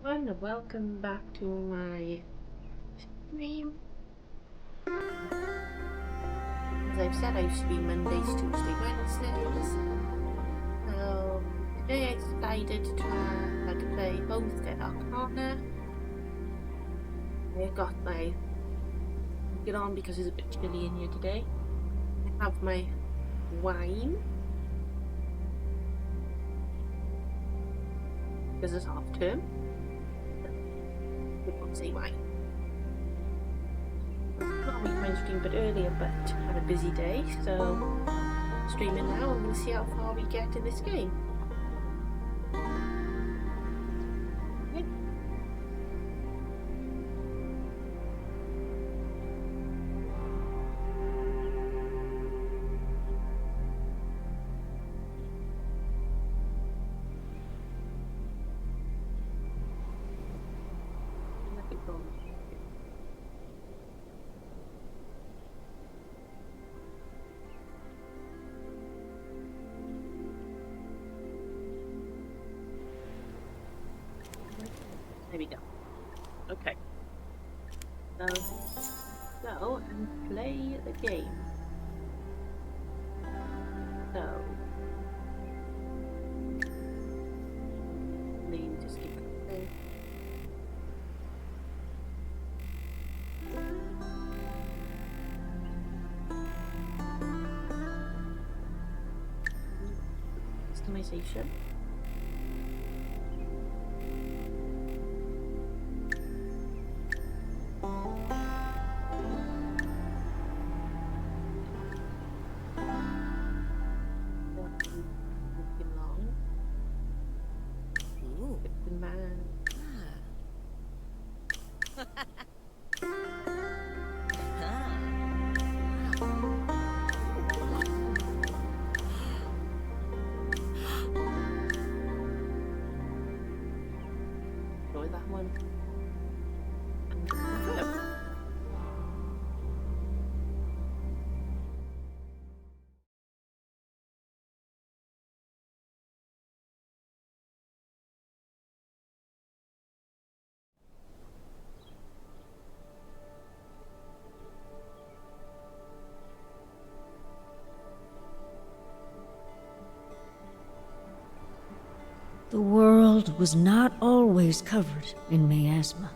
And welcome back to my stream. As I've said, I stream Mondays, Tuesday, Wednesdays. So today I decided to try how to play Homestead Arcana. I got my get on because it's a bit chilly in here today. I have my wine because it's half term. We won't say why. Normally try and stream a bit earlier, but had a busy day, so streaming now. I'm going to see how far we get in this game. Okay. Let it go. There we go. Okay. So, go and play the game. So, name just keep it. Customization. Enjoy that one. And confirm. The world was not always covered in miasma.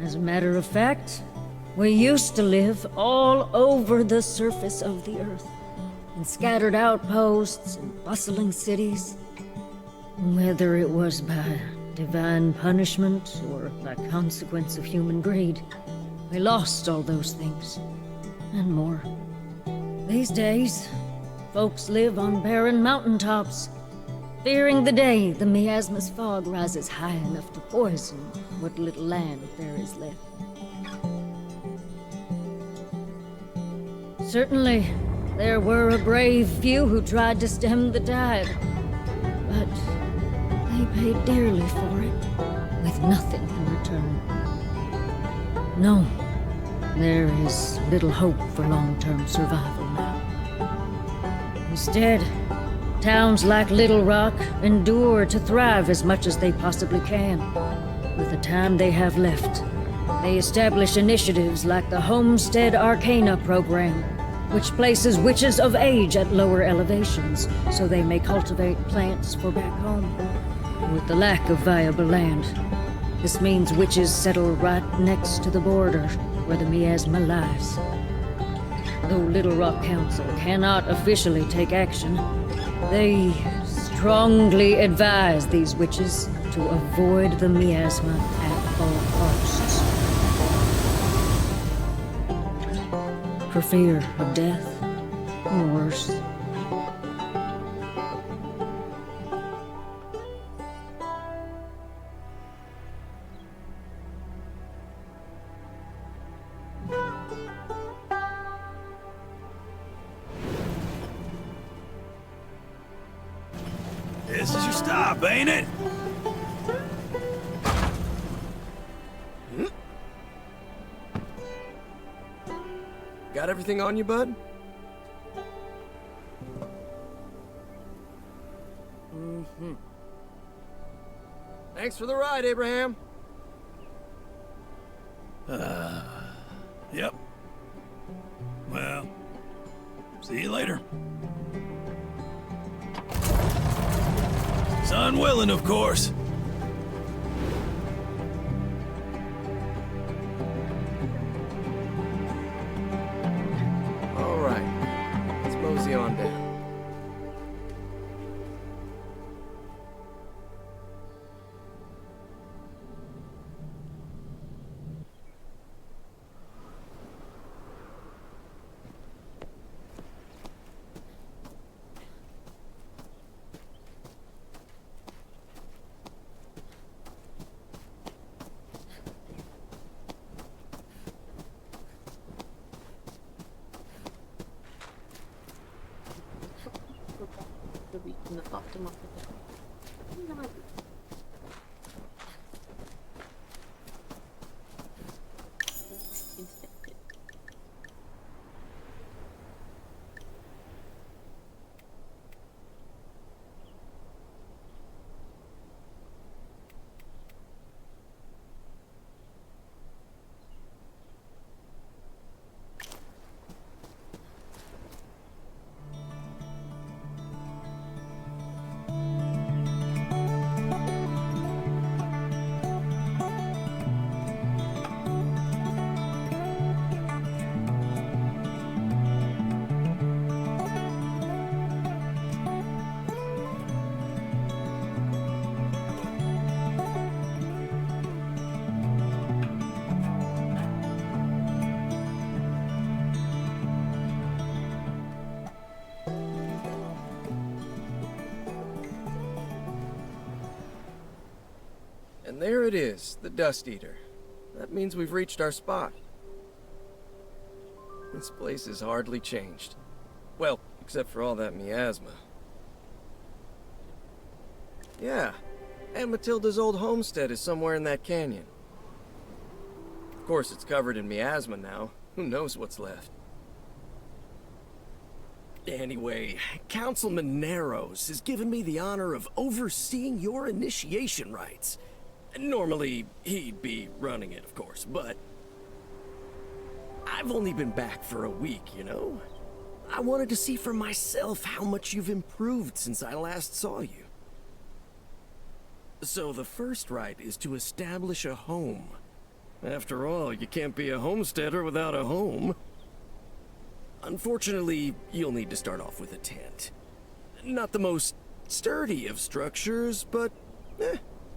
As a matter of fact, we used to live all over the surface of the earth, in scattered outposts and bustling cities. Whether it was by divine punishment or by consequence of human greed, we lost all those things, and more. These days, folks live on barren mountaintops, fearing the day the miasma's fog rises high enough to poison what little land there is left. Certainly, there were a brave few who tried to stem the tide, but they paid dearly for it, with nothing in return. No, there is little hope for long-term survival now. Instead, towns like Little Rock endure to thrive as much as they possibly can. With the time they have left, they establish initiatives like the Homestead Arcana program, which places witches of age at lower elevations so they may cultivate plants for back home. With the lack of viable land, this means witches settle right next to the border where the miasma lies. Though Little Rock Council cannot officially take action, they strongly advise these witches to avoid the miasma at all costs. For fear of death, or worse. This is your stop, ain't it? Got everything on you, bud? Thanks for the ride, Abraham. Yep. Well, see you later. Son willing, of course. All right, let's mosey on down. The week in the bottom of the no. Infected. And there it is, the Dust Eater. That means we've reached our spot. This place has hardly changed. Well, except for all that miasma. Yeah, Aunt Matilda's old homestead is somewhere in that canyon. Of course, it's covered in miasma now. Who knows what's left? Anyway, Councilman Narrows has given me the honor of overseeing your initiation rites. Normally, he'd be running it, of course, but I've only been back for a week, you know? I wanted to see for myself how much you've improved since I last saw you. So the first rite is to establish a home. After all, you can't be a homesteader without a home. Unfortunately, you'll need to start off with a tent. Not the most sturdy of structures, but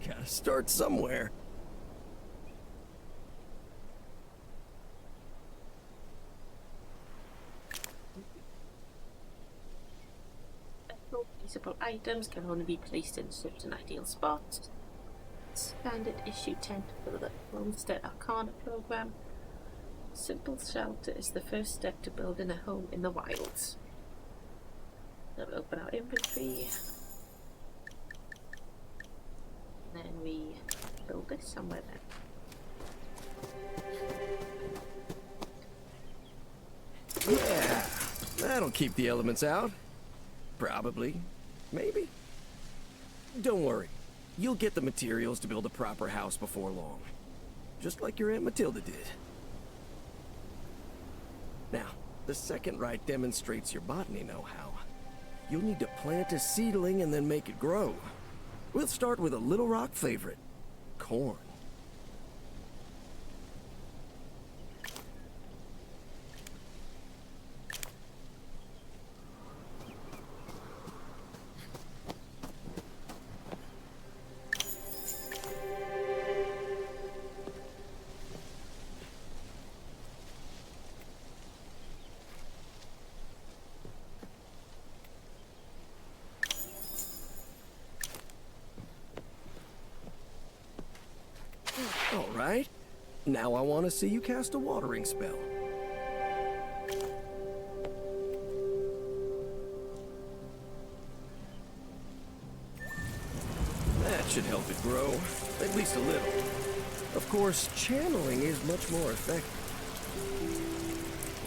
gotta start somewhere. Usable items can only be placed in certain ideal spots. Standard issue 10 for the Homestead Arcana program. Simple shelter is the first step to building a home in the wilds. Then we open our inventory. And then we build this somewhere then. Yeah, that'll keep the elements out. Probably. Maybe. Don't worry. You'll get the materials to build a proper house before long. Just like your Aunt Matilda did. Now, the second rite demonstrates your botany know-how. You'll need to plant a seedling and then make it grow. We'll start with a Little Rock favorite, corn. All right. Now I want to see you cast a watering spell. That should help it grow, at least a little. Of course, channeling is much more effective.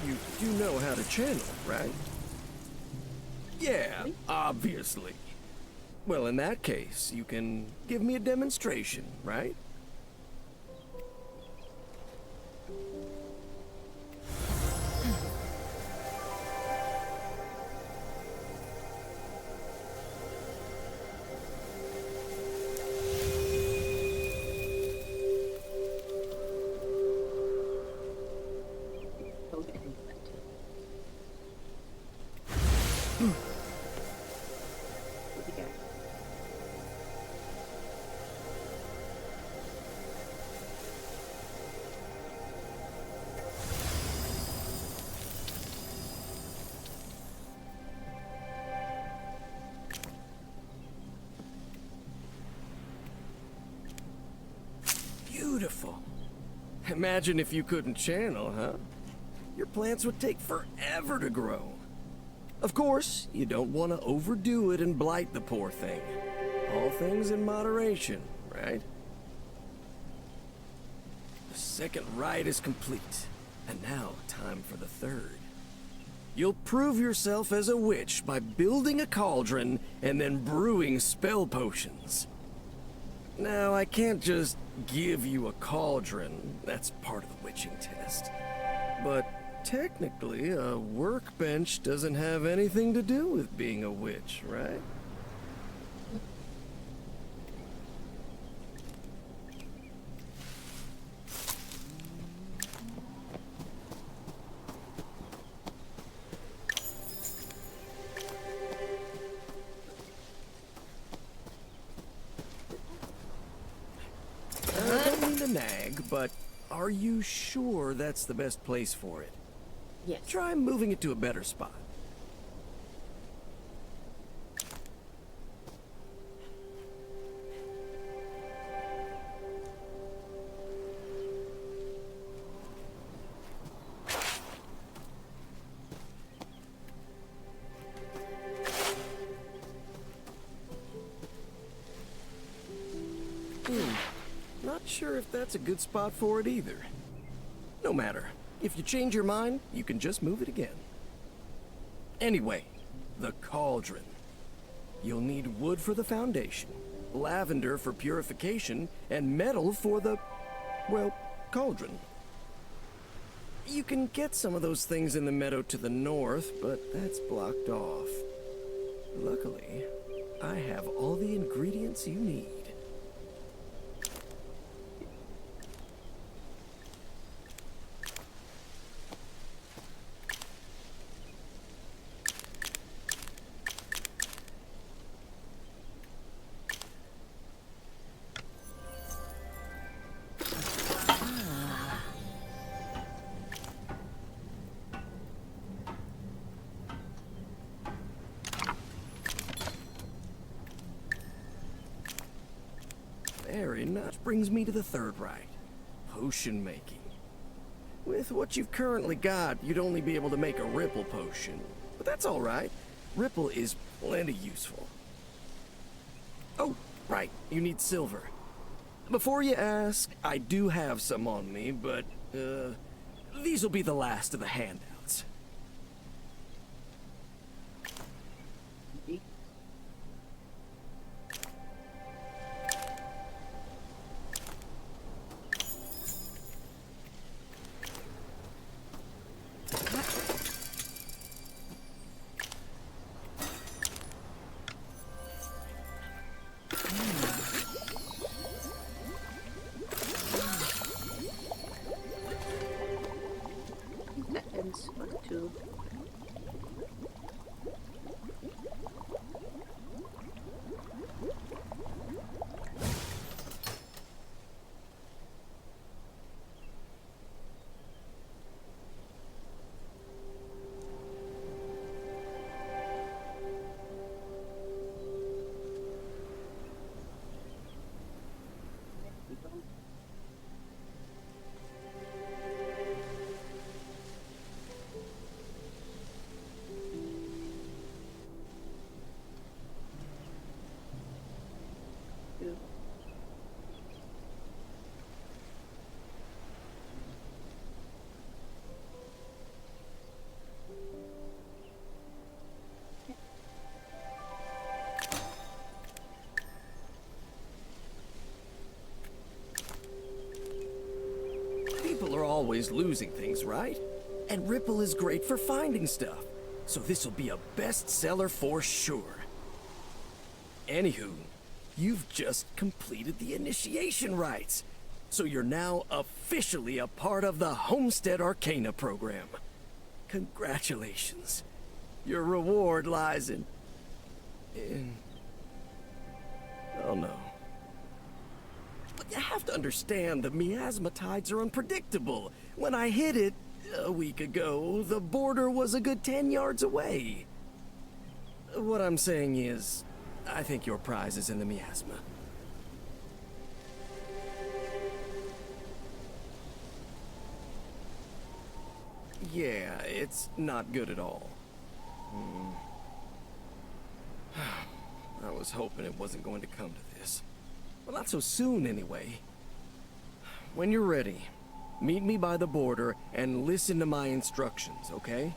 You do know how to channel, right? Yeah, obviously. Well, in that case, you can give me a demonstration, right? Don't get invented. What do you get? Beautiful. Imagine if you couldn't channel, huh? Your plants would take forever to grow. Of course, you don't want to overdo it and blight the poor thing. All things in moderation, right? The second rite is complete, and now time for the third. You'll prove yourself as a witch by building a cauldron and then brewing spell potions. Now, I can't just give you a cauldron. That's part of the witching test. But technically, a workbench doesn't have anything to do with being a witch, right? I don't mean to nag, but are you sure that's the best place for it? Yes. Try moving it to a better spot. Not sure if that's a good spot for it either. No matter. If you change your mind, you can just move it again. Anyway, the cauldron. You'll need wood for the foundation, lavender for purification, and metal for the, well, cauldron. You can get some of those things in the meadow to the north, but that's blocked off. Luckily, I have all the ingredients you need. Very nice. Brings me to the third rite. Potion making. With what you've currently got, you'd only be able to make a ripple potion. But that's alright. Ripple is plenty useful. Oh, right. You need silver. Before you ask, I do have some on me, but, these will be the last of the handouts. That ends one, two. People are always losing things, right? And Ripple is great for finding stuff. So this'll be a bestseller for sure. Anywho, you've just completed the initiation rites. So you're now officially a part of the Homestead Arcana program. Congratulations. Your reward lies in... Oh no. But you have to understand the miasma tides are unpredictable. When I hit it a week ago, the border was a good 10 yards away. What I'm saying is, I think your prize is in the miasma. Yeah, it's not good at all. I was hoping it wasn't going to come to this. Well, not so soon anyway. When you're ready, meet me by the border and listen to my instructions, okay?